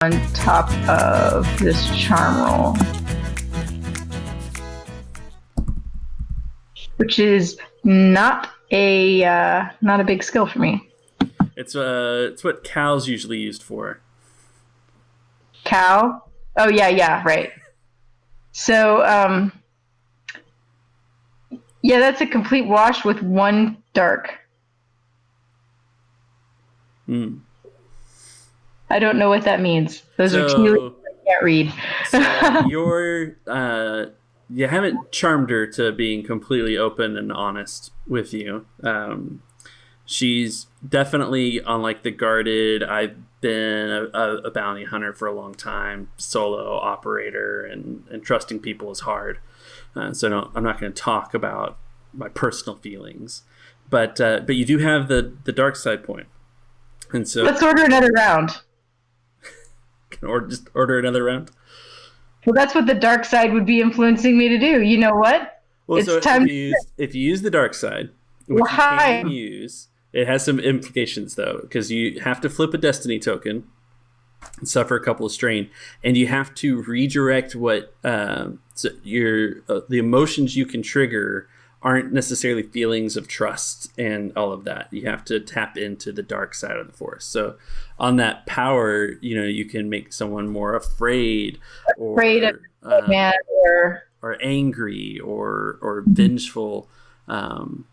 on top of this charm roll, which is not a big skill for me. It's what Cal's usually used for. Cal? Oh yeah, right. So yeah, that's a complete wash with 1 dark. I don't know what that means. Those are 2 I can't read. So you haven't charmed her to being completely open and honest with you. She's definitely on like the guarded. I've been a bounty hunter for a long time, solo operator, and trusting people is hard. So no, I'm not going to talk about my personal feelings, but you do have the dark side point, and so let's order another round. Or just order another round. Well, that's what the dark side would be influencing me to do. You know what? Well, it's so time if you use the dark side, which you can use, it has some implications though, because you have to flip a destiny token and suffer a couple of strain, and you have to redirect what the emotions you can trigger aren't necessarily feelings of trust and all of that. You have to tap into the dark side of the force. So on that power, you can make someone more afraid or angry or vengeful. You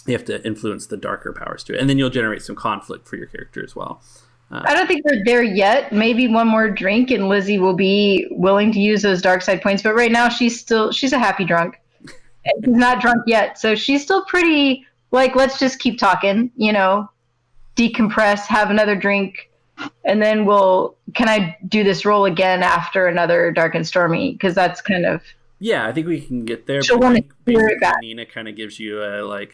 have to influence the darker powers to it. And then you'll generate some conflict for your character as well. I don't think we're there yet. Maybe one more drink and Lizzie will be willing to use those dark side points. But right now she's a happy drunk. She's not drunk yet, so she's still pretty like, let's just keep talking, decompress, have another drink, and then can I do this roll again after another dark and stormy? Because that's kind of... Yeah, I think we can get there. She'll want to hear it back. Nena kind of gives you I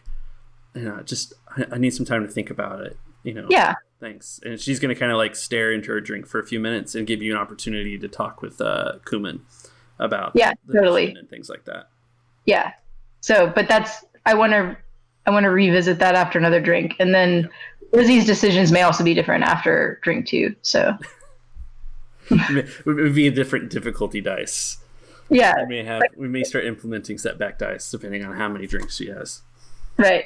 need some time to think about it, Yeah. Thanks. And she's going to kind of like stare into her drink for a few minutes and give you an opportunity to talk with Cuumann about totally and things like that. Yeah. So, but I want to revisit that after another drink, and then Lizzie's decisions may also be different after drink 2. So it would be a different difficulty dice. Yeah. We may start implementing setback dice depending on how many drinks she has. Right.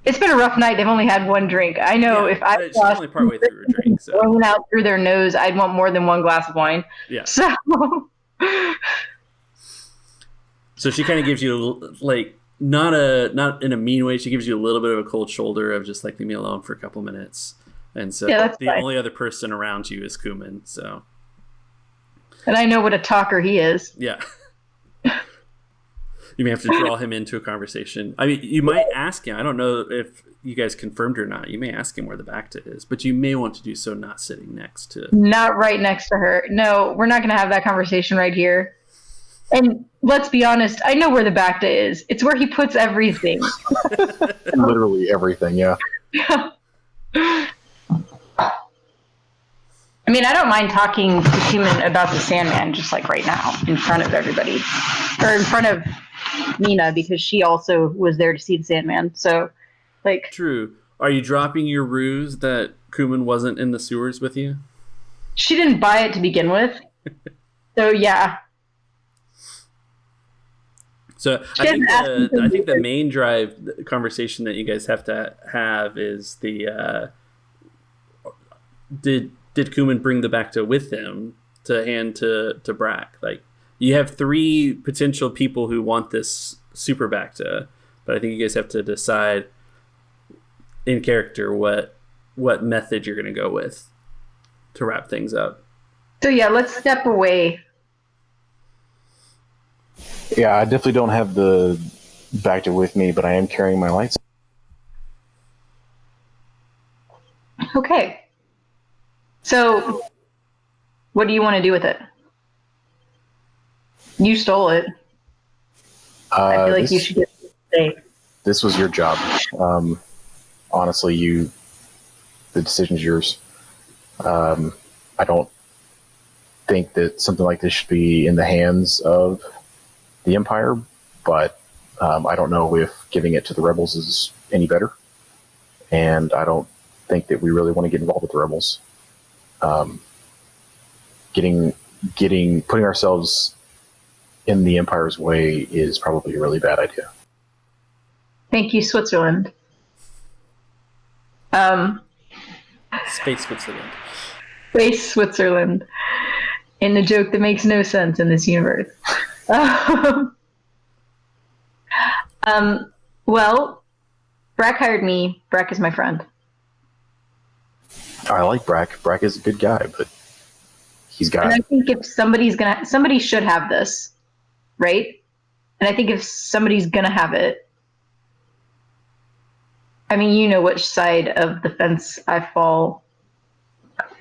It's been a rough night. They've only had 1 drink. I know if I she's only partway through her drink, so going out through their nose, I'd want more than 1 glass of wine. Yeah. So she kind of gives you like not in a mean way. She gives you a little bit of a cold shoulder of just like leave me alone for a couple minutes. And so the only other person around you is Cuumann. So. And I know what a talker he is. Yeah. You may have to draw him into a conversation. I mean, you might ask him. I don't know if you guys confirmed or not. You may ask him where the Bacta is, but you may want to do so not sitting next to... Not right next to her. No, we're not going to have that conversation right here. And let's be honest, I know where the Bacta is. It's where he puts everything. Literally everything, yeah. I mean, I don't mind talking to Cuumann about the Sandman just like right now in front of everybody. Or in front of Nena, because she also was there to see the Sandman. So, like... True. Are you dropping your ruse that Cuumann wasn't in the sewers with you? She didn't buy it to begin with. So, yeah. So I think the main conversation that you guys have to have is the did Cuumann bring the Bacta with him to hand to Brac? Like, you have 3 potential people who want this super Bacta, but I think you guys have to decide in character what method you're going to go with to wrap things up. So yeah, let's step away. Yeah, I definitely don't have the Bacta with me, but I am carrying my lights. Okay. So, what do you want to do with it? You stole it. I feel like you should get to stay. This was your job. Honestly, the decision's yours. I don't think that something like this should be in the hands of the Empire, but I don't know if giving it to the rebels is any better. And I don't think that we really want to get involved with the rebels. putting ourselves in the Empire's way is probably a really bad idea. Thank you, Switzerland. Space Switzerland. Space Switzerland. In a joke that makes no sense in this universe. Well, Brac hired me. Brac is my friend. I like Brac. Brac is a good guy, but he's got. And I think if somebody should have this, right? And I think if somebody's gonna have it, I mean, you know which side of the fence I fall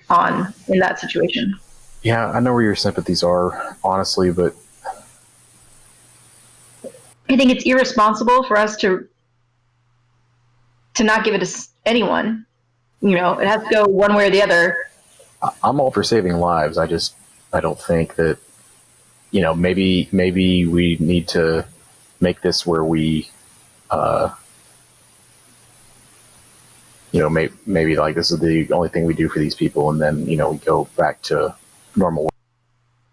on in that situation. Yeah, I know where your sympathies are, honestly, but I think it's irresponsible for us to not give it to anyone. You know, it has to go one way or the other. I'm all for saving lives. I don't think that, maybe we need to make this where we, maybe like this is the only thing we do for these people, and then, we go back to normal work.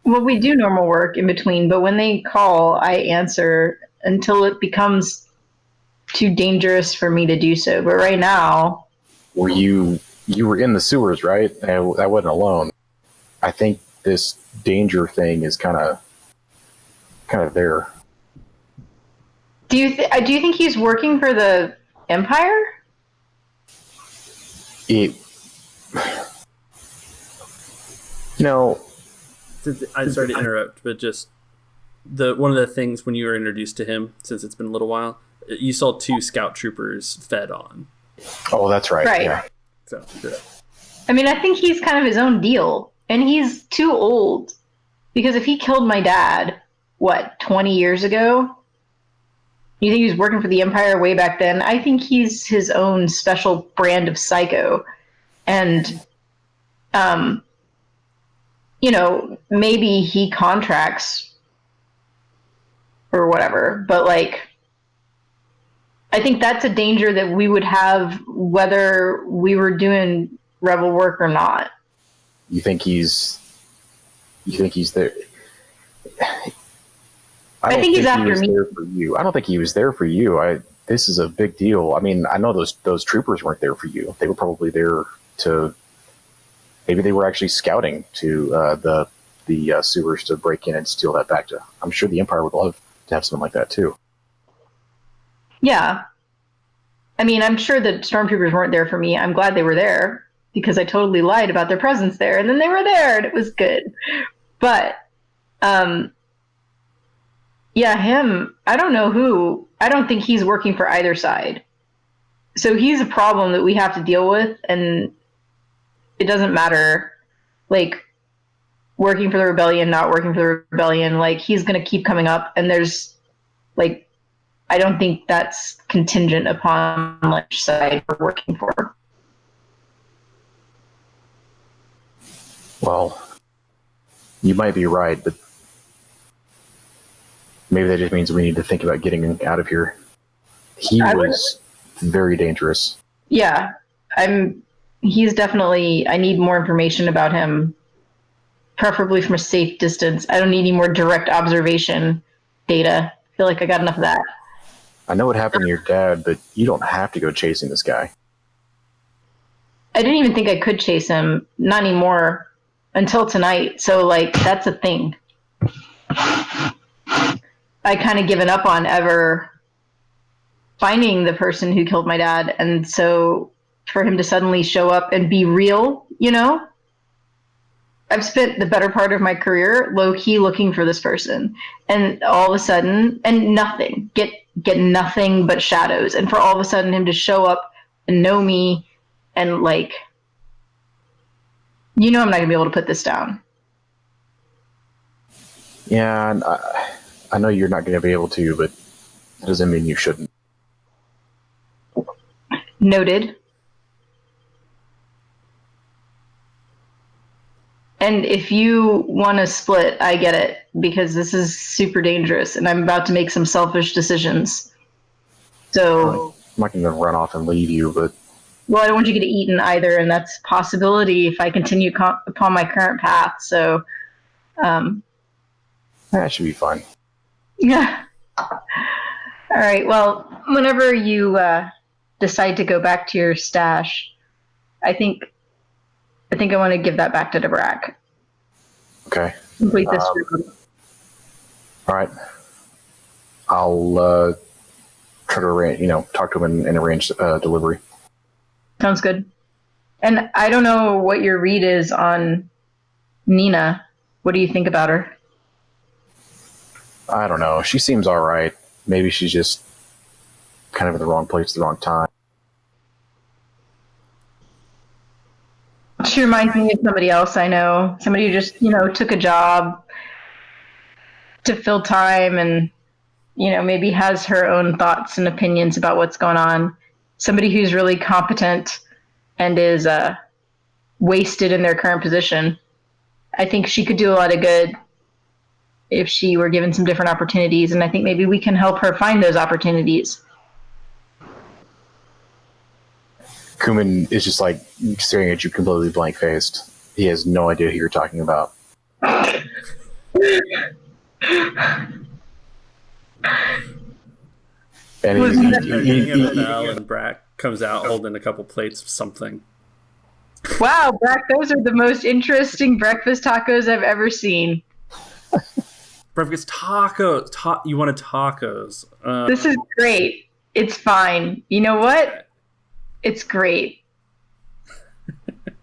Well, we do normal work in between, but when they call, I answer until it becomes too dangerous for me to do so. But right now, you were in the sewers, right? I wasn't alone. I think this danger thing is kind of there. Do you think he's working for the Empire? I'm sorry to interrupt, but just one of the things when you were introduced to him, since it's been a little while, you saw 2 scout troopers fed on. Oh, that's right. Right. Yeah. So, yeah. I mean, I think he's kind of his own deal, and he's too old. Because if he killed my dad, 20 years ago? You think he was working for the Empire way back then? I think he's his own special brand of psycho. And, maybe he contracts or whatever, but I think that's a danger that we would have whether we were doing rebel work or not. You think he's there? I think he's after me. There for you. I don't think he was there for you. This is a big deal. I mean, I know those troopers weren't there for you. They were probably there to. Maybe they were actually scouting to the sewers to break in and steal that Bacta. I'm sure the Empire would love to have something like that too. Yeah. I mean, I'm sure that stormtroopers weren't there for me. I'm glad they were there because I totally lied about their presence there, and then they were there, and it was good. But, him, I don't know who. I don't think he's working for either side. So he's a problem that we have to deal with, and it doesn't matter, working for the rebellion, not working for the rebellion. He's going to keep coming up, and there's, I don't think that's contingent upon which side we're working for. Well, you might be right, but maybe that just means we need to think about getting out of here. He was very dangerous. Yeah, he's definitely, I need more information about him, preferably from a safe distance. I don't need any more direct observation data. I feel like I got enough of that. I know what happened to your dad, but you don't have to go chasing this guy. I didn't even think I could chase him. Not anymore. Until tonight. So, that's a thing. I kind of given up on ever finding the person who killed my dad. And so for him to suddenly show up and be real, I've spent the better part of my career low-key looking for this person. And all of a sudden, and nothing, get nothing but shadows. And for all of a sudden him to show up and know me and I'm not going to be able to put this down. Yeah, and I know you're not going to be able to, but that doesn't mean you shouldn't. Noted. And if you want to split, I get it, because this is super dangerous, and I'm about to make some selfish decisions. So I'm not going to run off and leave you, but well, I don't want you to get eaten either, and that's a possibility if I continue upon my current path. So, that should be fun. yeah. All right. Well, whenever you decide to go back to your stash, I think I want to give that back to Brac. Okay. Complete this. All right. I'll try to arrange, talk to him and arrange delivery. Sounds good. And I don't know what your read is on Nena. What do you think about her? I don't know. She seems all right. Maybe she's just kind of in the wrong place at the wrong time. She reminds me of somebody else I know. Somebody who just, took a job to fill time and, maybe has her own thoughts and opinions about what's going on. Somebody who's really competent and is wasted in their current position. I think she could do a lot of good if she were given some different opportunities, and I think maybe we can help her find those opportunities. Cuumann is just like staring at you completely blank-faced. He has no idea who you're talking about. And and Brac comes out holding a couple plates of something. Wow, Brac, those are the most interesting breakfast tacos I've ever seen. Breakfast tacos. You wanted tacos. This is great. It's fine. You know what? It's great.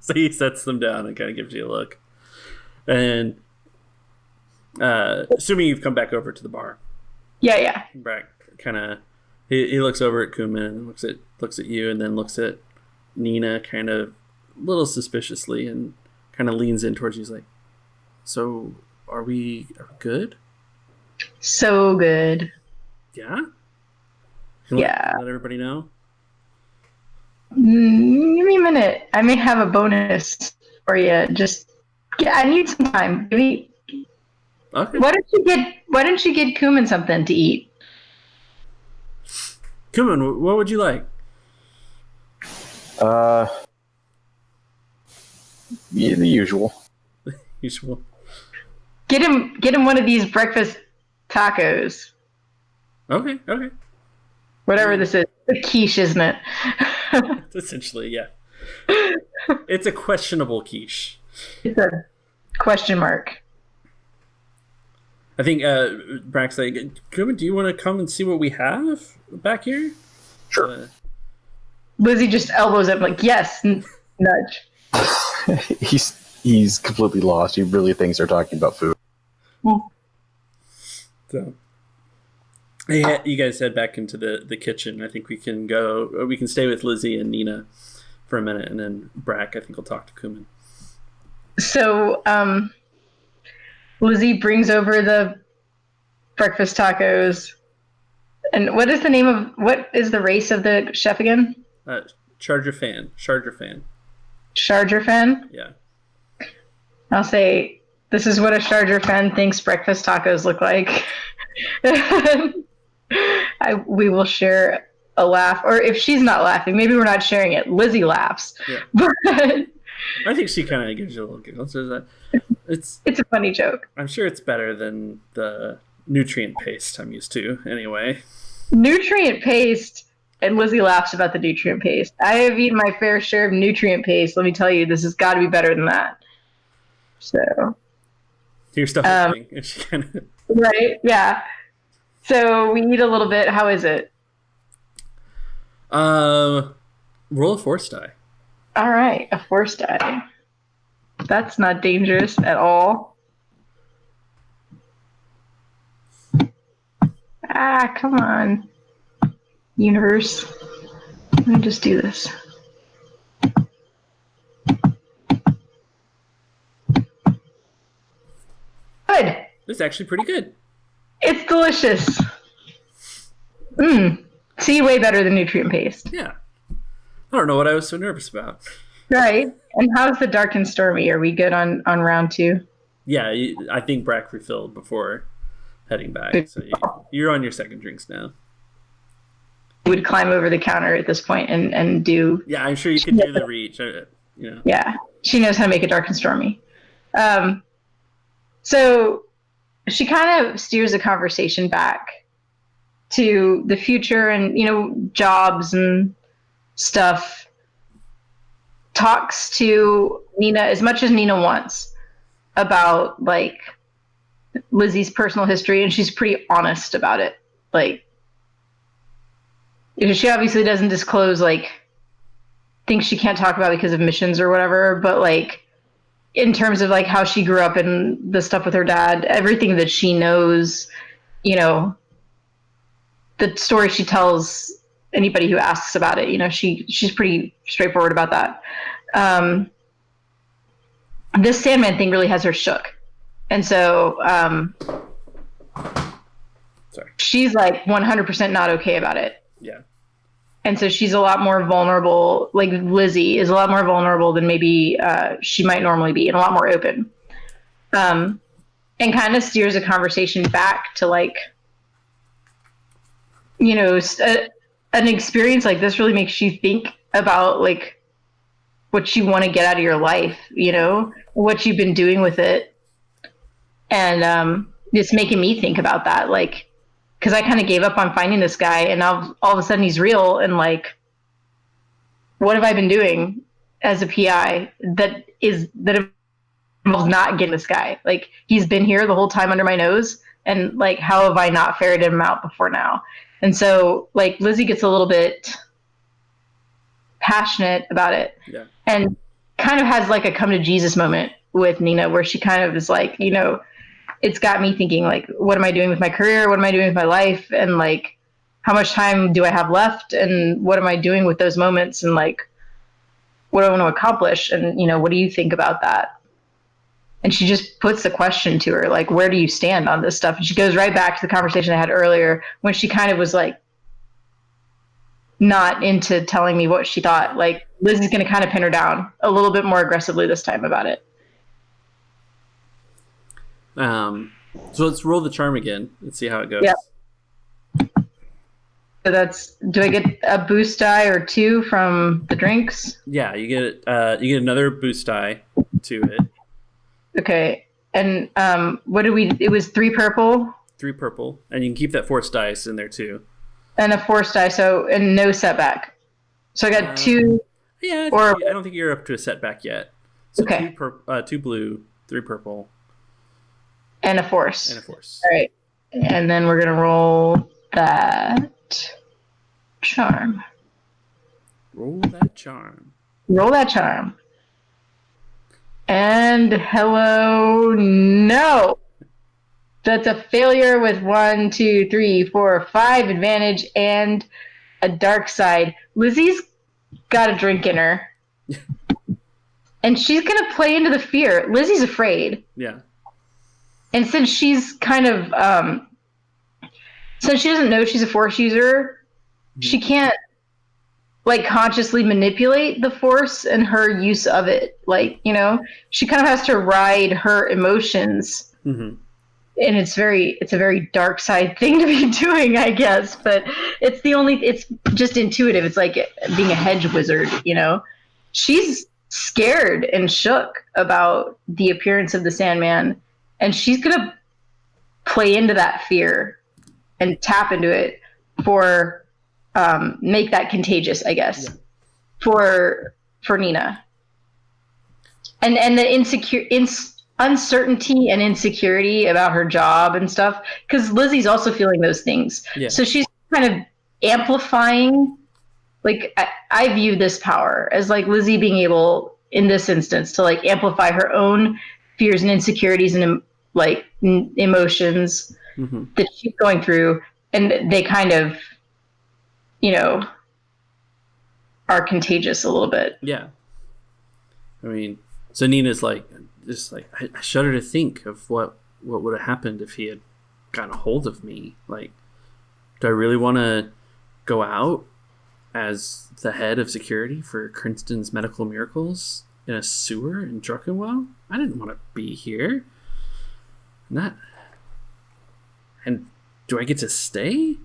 So he sets them down and kind of gives you a look. And assuming you've come back over to the bar. Yeah. Brac kind of he looks over at Cuumann and looks at you and then looks at Nena kind of a little suspiciously and kind of leans in towards you. He's like, "So are we good?" So good. Yeah. Yeah. Let everybody know. Give me a minute. I may have a bonus for you. I need some time. Okay. Why don't you get Cuumann something to eat? Cuumann, what would you like? Yeah, the usual. Usual. Get him one of these breakfast tacos. Okay. Whatever this is. A quiche, isn't it? Essentially, yeah. It's a questionable quiche. It's a question mark. I think Brac's like, Cuumann, do you want to come and see what we have back here? Sure. Lizzie just elbows up like, yes, nudge. He's completely lost. He really thinks they're talking about food. So, hey, you guys head back into the kitchen. I think we can stay with Lizzie and Nena for a minute, and then Brac, I think, will talk to Cuumann. So, Lizzie brings over the breakfast tacos. And what is the race of the chef again? Charger fan. Charger fan? Yeah. I'll say, this is what a Charger fan thinks breakfast tacos look like. We will share a laugh. Or if she's not laughing, maybe we're not sharing it. Lizzie laughs. Yeah. But I think she kind of gives you a little giggle. So it's a funny joke. I'm sure it's better than the nutrient paste I'm used to, anyway. Nutrient paste, and Lizzie laughs about the nutrient paste. I have eaten my fair share of nutrient paste. Let me tell you, this has got to be better than that. So, Here's stuff happening. And she kind of right, yeah. So we eat a little bit. How is it? Roll a force die. All right, a force die. That's not dangerous at all. Come on. Universe. Let me just do this. Good. This is actually pretty good. It's delicious. See, way better than nutrient paste. Yeah. I don't know what I was so nervous about. Right. And how's the dark and stormy? Are we good on round 2? Yeah, I think Brac refilled before heading back. So you're on your second drinks now. would climb over the counter at this point and do. Yeah, I'm sure you could do the reach. Yeah, she knows how to make it dark and stormy. So she kind of steers the conversation back to the future and, jobs and stuff. Talks to Nena as much as Nena wants about, like, Lizzie's personal history, and she's pretty honest about it. Like, she obviously doesn't disclose, like, things she can't talk about because of missions or whatever, but, like, in terms of, like, how she grew up and the stuff with her dad, everything that she knows, the story she tells anybody who asks about it, she's pretty straightforward about that. This Sandman thing really has her shook. And so she's like 100% not okay about it. Yeah. And so she's a lot more vulnerable. Like, Lizzie is a lot more vulnerable than maybe she might normally be, and a lot more open. And kind of steers the conversation back to, like, an experience like this really makes you think about, like, what you want to get out of your life, what you've been doing with it. And it's making me think about that, like, because I kind of gave up on finding this guy, and now all of a sudden he's real, and, like, what have I been doing as a PI that involves not getting this guy? Like, he's been here the whole time under my nose, and, like, how have I not ferreted him out before now? And so, like, Lizzie gets a little bit passionate about it, and kind of has, like, a come to Jesus moment with Nena, where she kind of is like, it's got me thinking, like, what am I doing with my career? What am I doing with my life? And, like, how much time do I have left? And what am I doing with those moments? And, like, what do I want to accomplish? And, what do you think about that? And she just puts the question to her, like, where do you stand on this stuff? And she goes right back to the conversation I had earlier when she kind of was, like, not into telling me what she thought. Like, Lizzie's going to kind of pin her down a little bit more aggressively this time about it. So let's roll the charm again and see how it goes. Yeah. So do I get a boost die or 2 from the drinks? Yeah, you get another boost die to it. Okay. And it was 3 purple? 3 purple. And you can keep that force dice in there too. And a force die, and no setback. So I got 2. Yeah, I don't think you're up to a setback yet. So okay. 2 blue, 3 purple. And a force. All right. And then we're going to roll that charm. Roll that charm. And hello, no. That's a failure with 1, 2, 3, 4, 5 advantage and a dark side. Lizzie's got a drink in her. And she's going to play into the fear. Lizzie's afraid. Yeah. And since she's kind of, since she doesn't know she's a force user, she can't, like, consciously manipulate the force and her use of it. Like, she kind of has to ride her emotions. Mm-hmm. And it's a very dark side thing to be doing, I guess. But it's just intuitive. It's like being a hedge wizard, She's scared and shook about the appearance of the Sandman. And she's going to play into that fear and tap into it for, make that contagious, I guess, for Nena. And the uncertainty and insecurity about her job and stuff, because Lizzie's also feeling those things. Yeah. So she's kind of amplifying, like, I view this power as, like, Lizzie being able, in this instance, to, like, amplify her own fears and insecurities and, like, emotions that she's going through, and they kind of, are contagious a little bit. Yeah. I mean, so Nena's like, just like, I shudder to think of what would have happened if he had gotten a hold of me. Like, do I really want to go out as the head of security for Krensten's Medical Miracles in a sewer in Druckenwell? I didn't want to be here. And do I get to stay?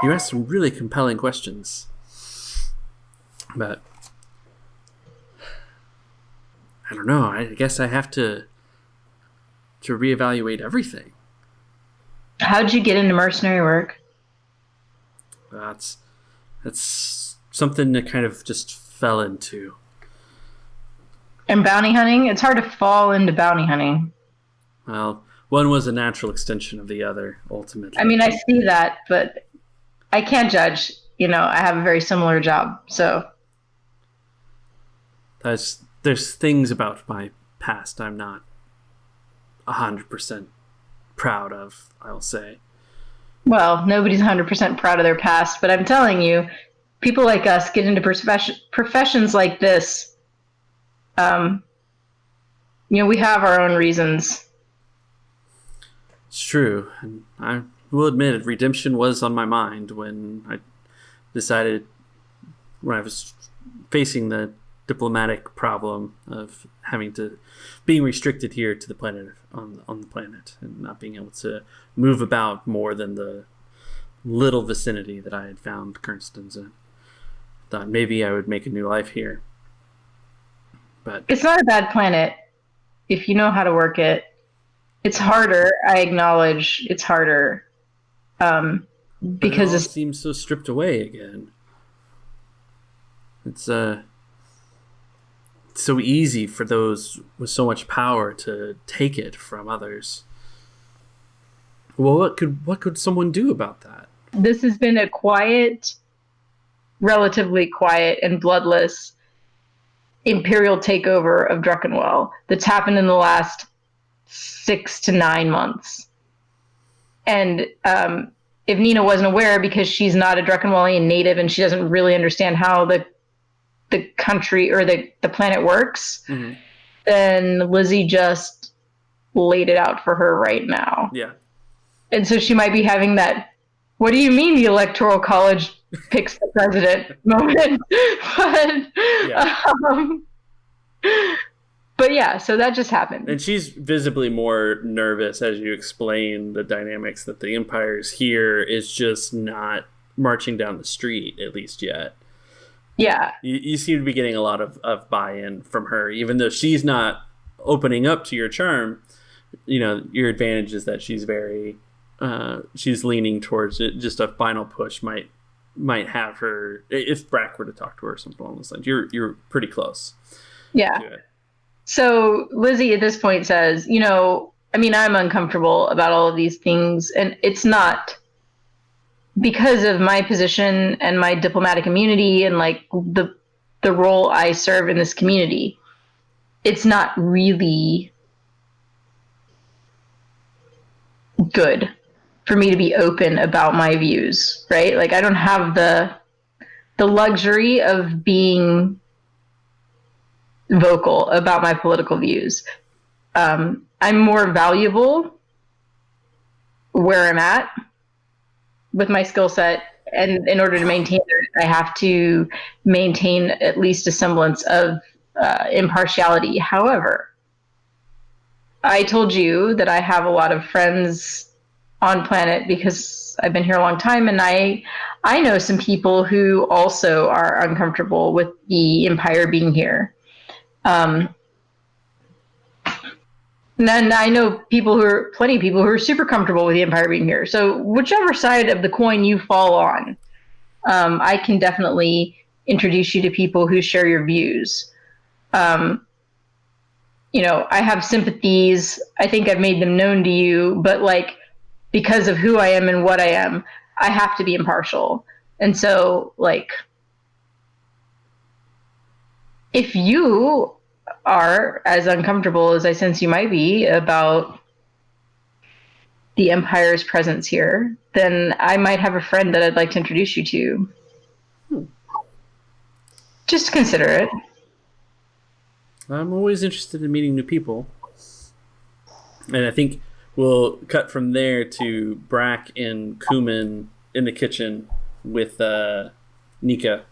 You asked some really compelling questions. But I don't know. I guess I have to reevaluate everything. How'd you get into mercenary work? That's something that kind of just fell into. And bounty hunting? It's hard to fall into bounty hunting. Well, one was a natural extension of the other, ultimately. I mean, I see that, but I can't judge. I have a very similar job, so. There's things about my past I'm not 100% proud of, I'll say. Well, nobody's 100% proud of their past, but I'm telling you, people like us get into professions like this. We have our own reasons. It's true. And I will admit, redemption was on my mind when I was facing the diplomatic problem of being restricted here to the planet on the planet and not being able to move about more than the little vicinity that I had found Krensten's in. Thought maybe I would make a new life here. But it's not a bad planet if you know how to work it. It's harder. I acknowledge it's harder. Because it seems so stripped away again. It's so easy for those with so much power to take it from others. Well, what could someone do about that? This has been a relatively quiet and bloodless imperial takeover of Druckenwell that's happened in the last 6 to 9 months. And if Nena wasn't aware, because she's not a Druckenwellian native and she doesn't really understand how the country or the planet works, mm-hmm. then Lizzie just laid it out for her right now. Yeah. And so she might be having that, what do you mean the Electoral College picks the president moment? But yeah, so that just happened. And she's visibly more nervous as you explain the dynamics that the Empire's here is just not marching down the street, at least yet. Yeah. You seem to be getting a lot of buy-in from her, even though she's not opening up to your charm. Your advantage is that she's she's leaning towards it. Just a final push might have her, if Brac were to talk to her or something along those lines. You're pretty close. Yeah. So Lizzie at this point says, I'm uncomfortable about all of these things, and it's not because of my position and my diplomatic immunity and like the role I serve in this community. It's not really good for me to be open about my views, right? Like I don't have the luxury of being vocal about my political views. I'm more valuable where I'm at with my skill set, and in order to maintain it, I have to maintain at least a semblance of impartiality. However, I told you that I have a lot of friends on planet because I've been here a long time, and I know some people who also are uncomfortable with the Empire being here. And then I know plenty of people who are super comfortable with the Empire being here. So whichever side of the coin you fall on, I can definitely introduce you to people who share your views. I have sympathies. I think I've made them known to you, but like, because of who I am and what I am, I have to be impartial. And so like, if you are as uncomfortable as I sense you might be about the Empire's presence here, then I might have a friend that I'd like to introduce you to. Just consider it. I'm always interested in meeting new people. And I think we'll cut from there to Brac and Cuumann in the kitchen with Nika.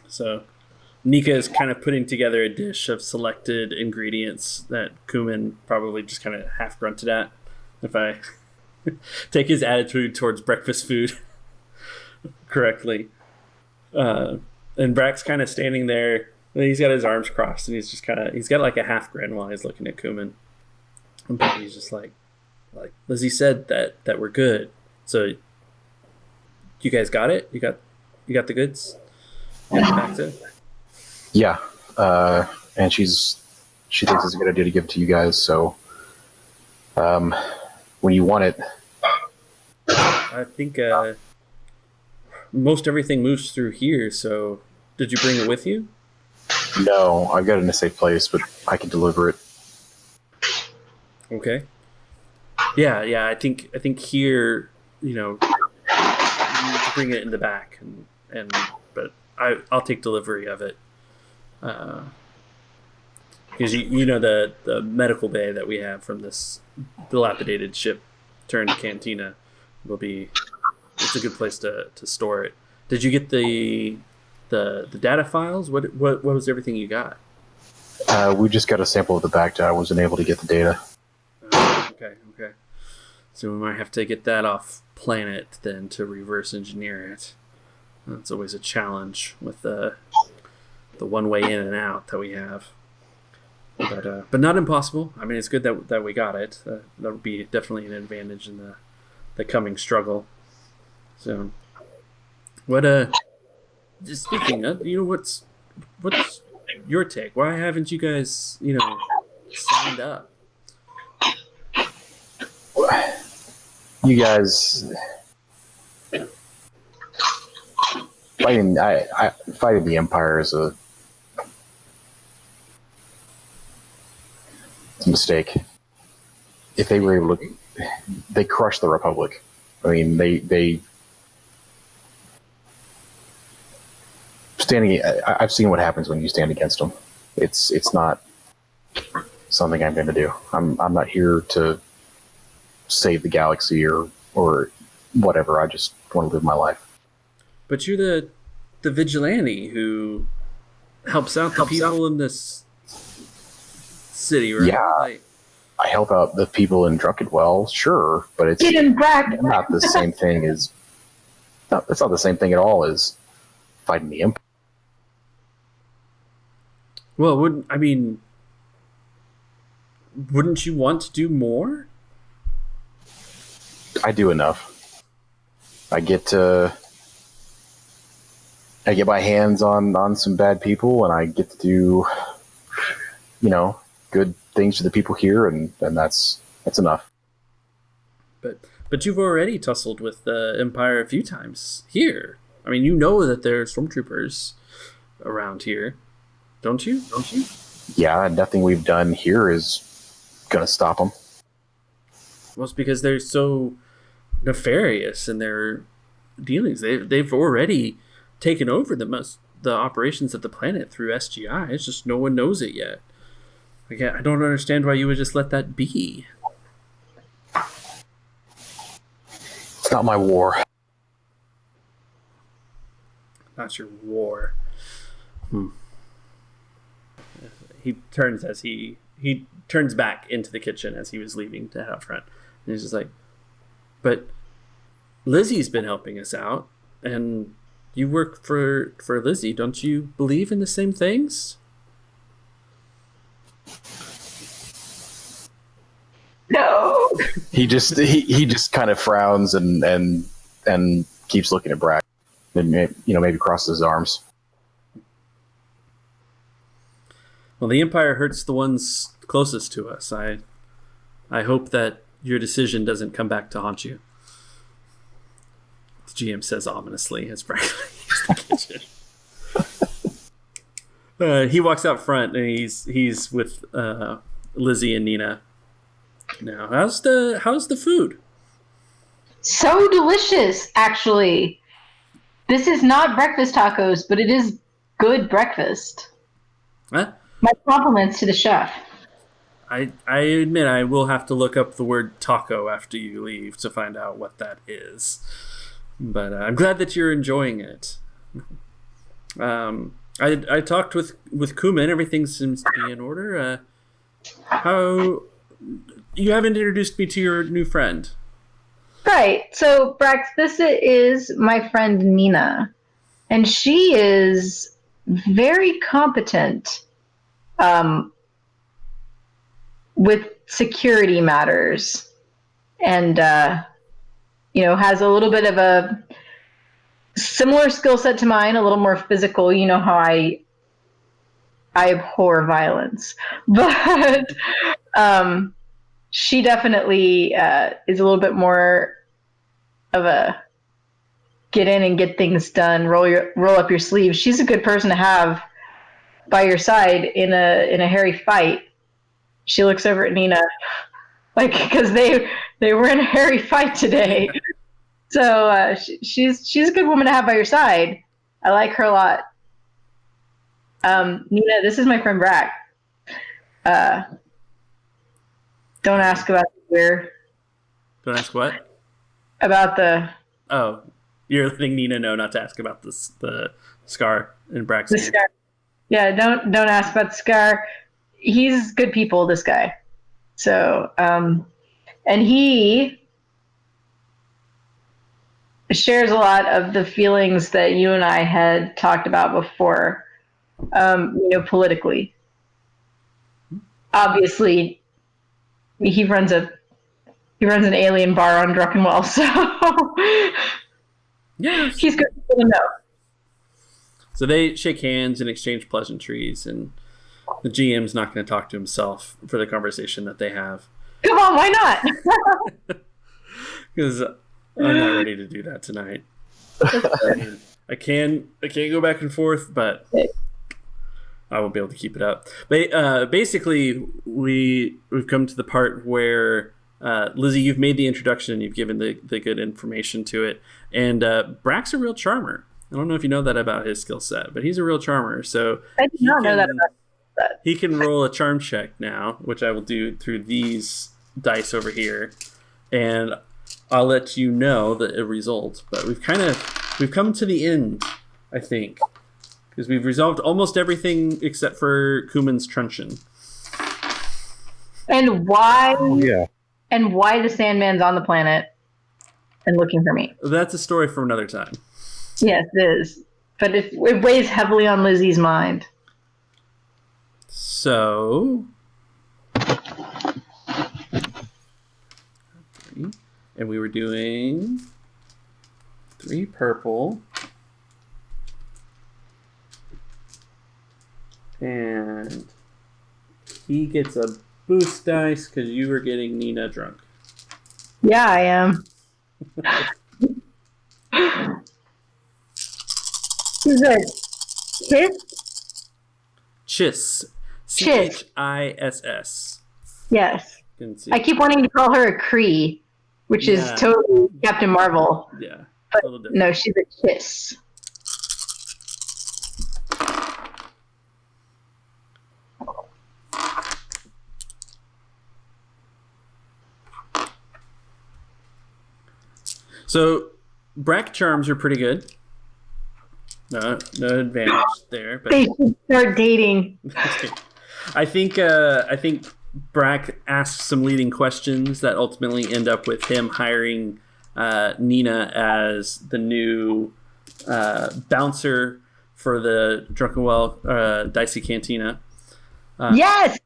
So Nika is kind of putting together a dish of selected ingredients that Cuumann probably just kind of half grunted at, if I take his attitude towards breakfast food. correctly. And Brac's kind of standing there. And he's got his arms crossed, and he's got like a half grin while he's looking at Cuumann. But he's just like Lizzie said that we're good. So you guys got it? You got the goods? You got the Bacta? Yeah. And she thinks it's a good idea to give it to you guys. So when you want it, I think most everything moves through here. So did you bring it with you? no, I've got it in a safe place, but I can deliver it. Okay. Yeah. I think here, you need to bring it in the back, but I'll take delivery of it. Because the medical bay that we have from this dilapidated ship turned Cantina it's a good place to store it. Did you get the data files? What was everything you got? We just got a sample of the Bacta. I wasn't able to get the data. Okay. So we might have to get that off planet then to reverse engineer it. That's always a challenge with the one-way in and out that we have. But not impossible. I mean, it's good that we got it. That would be definitely an advantage in the coming struggle. So, just speaking of, what's your take? Why haven't you guys, signed up? You guys fighting the Empire is a mistake. If they were able to, they crushed the Republic. I mean, they standing. I've seen what happens when you stand against them. It's not something I'm going to do. I'm not here to save the galaxy or whatever. I just want to live my life. But you're the vigilante who helps out the people in this city, right? Yeah, I help out the people in Druckenwell, sure, but it's not the same thing as. It's not the same thing at all as fighting the Empire. Well, wouldn't you want to do more? I do enough. I get my hands on some bad people, and I get to do, good things to the people here, and that's enough. But you've already tussled with the Empire a few times here. I mean, you know that there are stormtroopers around here, don't you? Yeah, nothing we've done here is gonna stop them. Well, it's because they're so nefarious in their dealings. They've already taken over the operations of the planet through SGI. It's just no one knows it yet. I don't understand why you would just let that be. It's not my war. Not your war. He turns he turns back into the kitchen as he was leaving to head out front. And he's just like, but Lizzie's been helping us out, and you work for Lizzie. Don't you believe in the same things? No. He just kind of frowns and keeps looking at Brac, and maybe crosses his arms. Well, the Empire hurts the ones closest to us. I hope that your decision doesn't come back to haunt you. The GM says ominously as Brac leaves the kitchen. He walks out front, and he's with Lizzie and Nena. Now, how's the food? So delicious, actually. This is not breakfast tacos, but it is good breakfast. Huh? My compliments to the chef. I admit I will have to look up the word taco after you leave to find out what that is. But I'm glad that you're enjoying it. I talked with Cuumann. Everything seems to be in order. How you haven't introduced me to your new friend? Right. So, Brax, this is my friend Nena, and she is very competent with security matters, and has a little bit of a similar skill set to mine, a little more physical. You know how I abhor violence, but she definitely is a little bit more of a get in and get things done, roll up your sleeves. She's a good person to have by your side in a hairy fight. She looks over at Nena, because they were in a hairy fight today. So she's a good woman to have by your side. I like her a lot. Nena, this is my friend Brac. Don't ask about the gear. Don't ask what? About the... Oh, you're letting Nena know not to ask about the scar in Brac's The scar. Yeah, don't ask about the scar. He's good people, this guy. So, and he shares a lot of the feelings that you and I had talked about before, politically. Obviously, he runs an alien bar on Druckenwell, so yes. He's good to know. So they shake hands and exchange pleasantries, and the GM's not going to talk to himself for the conversation that they have. Come on, why not? Because I'm not ready to do that tonight. I can go back and forth, but I won't be able to keep it up. But basically, we've come to the part where Lizzie, you've made the introduction, you've given the good information to it, and Brac's a real charmer. I don't know if you know that about his skill set, but he's a real charmer. So I did not know that about that. He can roll a charm check now, which I will do through these dice over here, and I'll let you know the result. But we've come to the end, I think, because we've resolved almost everything except for Cuumann's truncheon. And why? Yeah. And why the Sandman's on the planet and looking for me? That's a story for another time. Yes, it is. But it weighs heavily on Lizzie's mind. So, and we were doing 3 purple, and he gets a boost dice because you were getting Nena drunk. Yeah, I am. Is it Chiss? Chiss. CHISS. Yes. I keep wanting to call her a Pree, which is totally Captain Marvel. Yeah. But no, she's a Chiss. So, Brac charms are pretty good. No advantage there. But they should start dating. I think Brac asks some leading questions that ultimately end up with him hiring Nena as the new bouncer for the Druckenwell Dicey Cantina. Yes!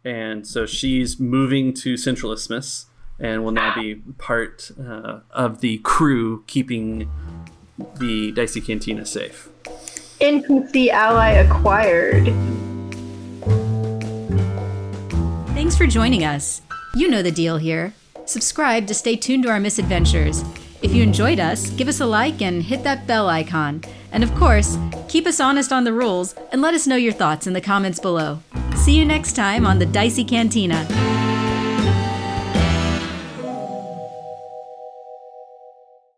And so she's moving to Central Isthmus and will now be part of the crew keeping the Dicey Cantina safe. NPC ally acquired. Thanks for joining us. You know the deal here. Subscribe to stay tuned to our misadventures. If you enjoyed us, give us a like and hit that bell icon. And of course, keep us honest on the rules and let us know your thoughts in the comments below. See you next time on the Dicey Cantina.